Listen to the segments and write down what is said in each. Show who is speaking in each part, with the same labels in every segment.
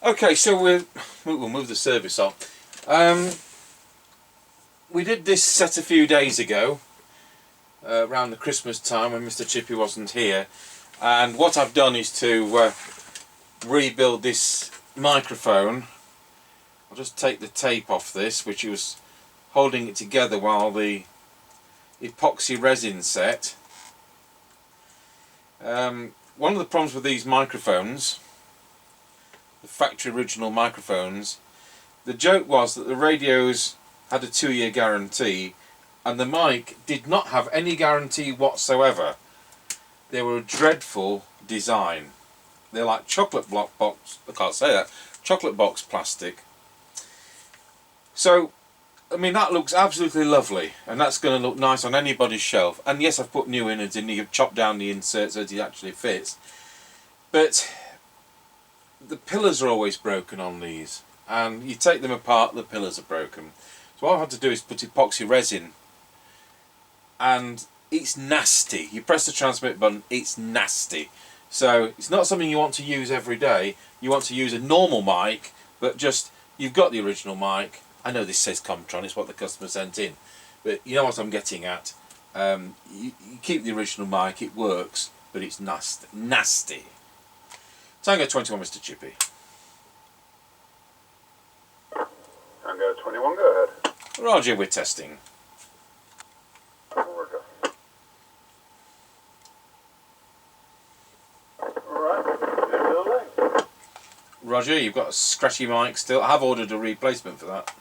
Speaker 1: Okay, so we'll move the service on. We did this set a few days ago, around the Christmas time when Mr. Chippie wasn't here, and what I've done is to rebuild this microphone. I'll just take the tape off this, which was holding it together while the epoxy resin set. One of the problems with these microphones, the factory original microphones, the joke was that the radios had a 2-year guarantee and the mic did not have any guarantee whatsoever. They were a dreadful design. They're like chocolate box, I can't say that, chocolate box plastic. So, I mean, that looks absolutely lovely, and that's going to look nice on anybody's shelf. And yes, I've put new innards in, you've chopped down the insert so that it actually fits. But the pillars are always broken on these, and you take them apart, the pillars are broken. So what I've had to do is put epoxy resin, and it's nasty. You press the transmit button, it's nasty. So it's not something you want to use every day. You want to use a normal mic, but just, you've got the original mic. I know this says Comtron, it's what the customer sent in, but you know what I'm getting at. You keep the original mic, it works, but it's nasty. Tango 21, Mr. Chippie.
Speaker 2: Tango 21, go ahead.
Speaker 1: Roger, we're testing.
Speaker 2: Roger. Alright,
Speaker 1: Roger, you've got a scratchy mic still. I have ordered a replacement for that.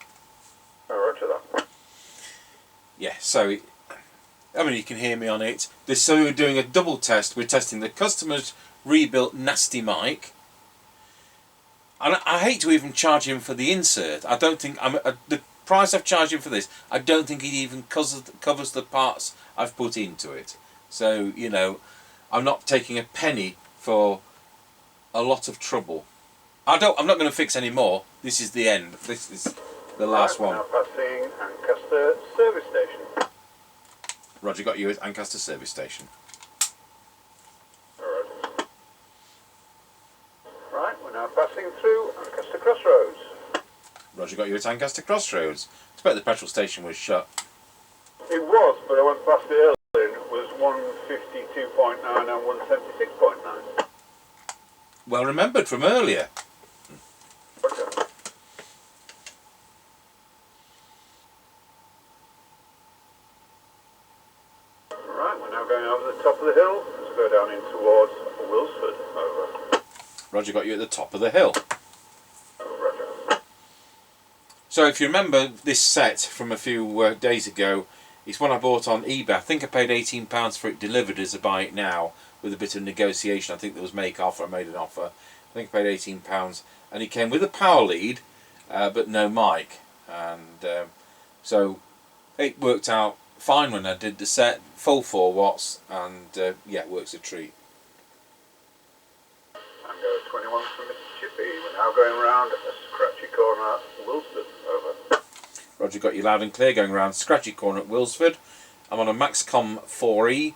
Speaker 2: oh, roger that.
Speaker 1: Yeah, so, I mean, you can hear me on it. So we're doing a double test. We're testing the customer's rebuilt nasty mic. And I hate to even charge him for the insert. I don't think, the price I've charged him for this, I don't think it even covers the parts I've put into it. So, you know, I'm not taking a penny for a lot of trouble. I'm not going to fix any more. This is the end. This is the last one.
Speaker 2: Now passing Ancaster service station.
Speaker 1: Roger, got you at Ancaster service station.
Speaker 2: Alright. Right, we're now passing through Ancaster Crossroads.
Speaker 1: Roger, got you at Ancaster Crossroads. I expect the petrol station was shut.
Speaker 2: It was, but I went past it earlier and it was 152.9 and 176.9.
Speaker 1: Well remembered from earlier.
Speaker 2: Okay. Right, we're now going over the top of the hill. Let's go down in towards Wilsford. Over.
Speaker 1: Roger, got you at the top of the hill.
Speaker 2: Roger.
Speaker 1: So if you remember this set from a few days ago, it's one I bought on eBay. I think I paid £18 for it delivered as I buy it now, with a bit of negotiation. I think there was make offer, I made an offer. I think I paid £18, and it came with a power lead, but no mic. And so it worked out fine when I did the set, full 4 watts, and yeah, it works a treat.
Speaker 2: Tango 21 from Mr. Chippie. We're now going around a scratchy corner, Wilsford. Over.
Speaker 1: Roger, got you loud and clear, going around scratchy corner at Wilsford. I'm on a Maxcom 4E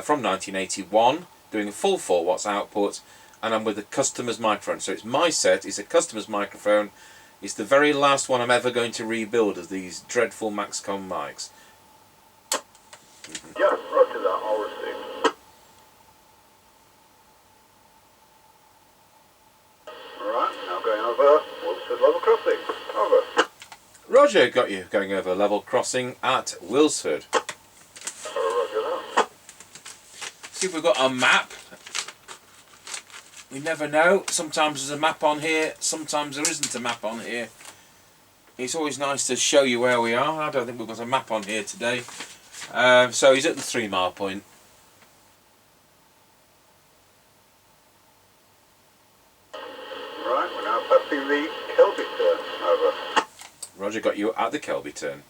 Speaker 1: from 1981, doing a full 4 watts output, and I'm with a customer's microphone. So it's my set, it's a customer's microphone. It's the very last one I'm ever going to rebuild of these dreadful Maxcom mics.
Speaker 2: Yeah, roger that, all received. Alright, now going over Wilsford level crossing. Over.
Speaker 1: Roger, got you going over level crossing at Wilsford.
Speaker 2: Roger that.
Speaker 1: See if we've got a map. We never know. Sometimes there's a map on here, sometimes there isn't a map on here. It's always nice to show you where we are. I don't think we've got a map on here today. So he's at the 3 mile point.
Speaker 2: Right, we're now passing the Kelby turn. Over.
Speaker 1: Roger, got you at the Kelby turn.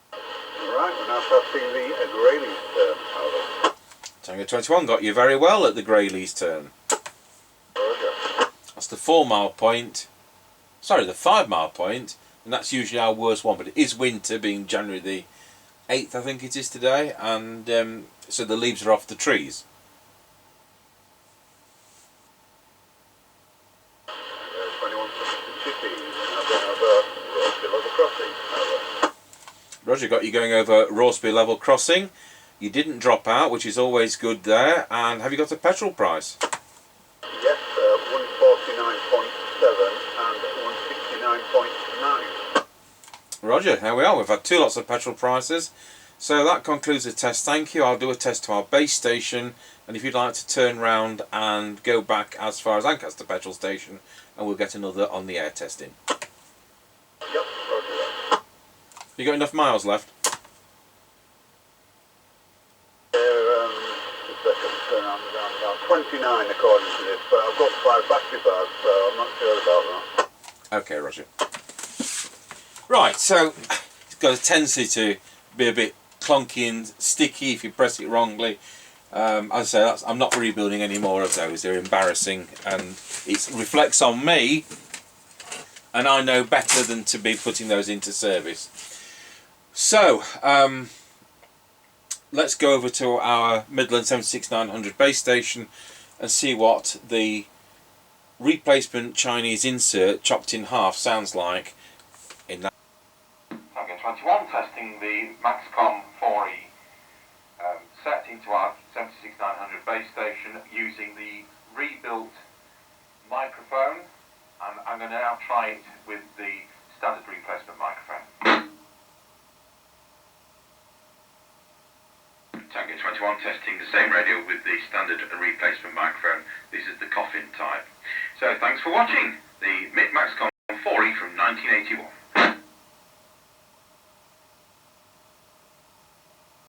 Speaker 2: Right, we're now passing the Grayleys turn. Over.
Speaker 1: Tango 21 got you very well at the Grayleys turn.
Speaker 2: Roger.
Speaker 1: That's the 4 mile point. Sorry, the 5 mile point. And that's usually our worst one, but it is winter, being January the 8th, I think it is today, and so the leaves are off the trees. Roger, got you going over Rawsby level crossing. You didn't drop out, which is always good there. And have you got a petrol price?
Speaker 2: Yes, 149.7 and 169.9.
Speaker 1: Roger, there we are. We've had 2 lots of petrol prices. So that concludes the test. Thank you. I'll do a test to our base station. And if you'd like to turn round and go back as far as Ancaster petrol station, and we'll get another on the air testing.
Speaker 2: Yep, roger that.
Speaker 1: You got enough miles left?
Speaker 2: Around 29 according to this, but I've got 5 battery bars, so I'm not sure about that.
Speaker 1: Okay, Roger. Right, so it's got a tendency to be a bit clunky and sticky if you press it wrongly. As I say, I'm not rebuilding any more of those. They're embarrassing, and it reflects on me, and I know better than to be putting those into service. So, let's go over to our Midland 76900 base station and see what the replacement Chinese insert chopped in half sounds like in that.
Speaker 3: Target 21, testing the Maxcom 4E set into our 76900 base station using the rebuilt microphone, and I'm going to now try it with the standard replacement microphone. Target 21, testing the same radio with the standard replacement microphone. This is the coffin type. So thanks for watching the Maxcom 4E from 1981.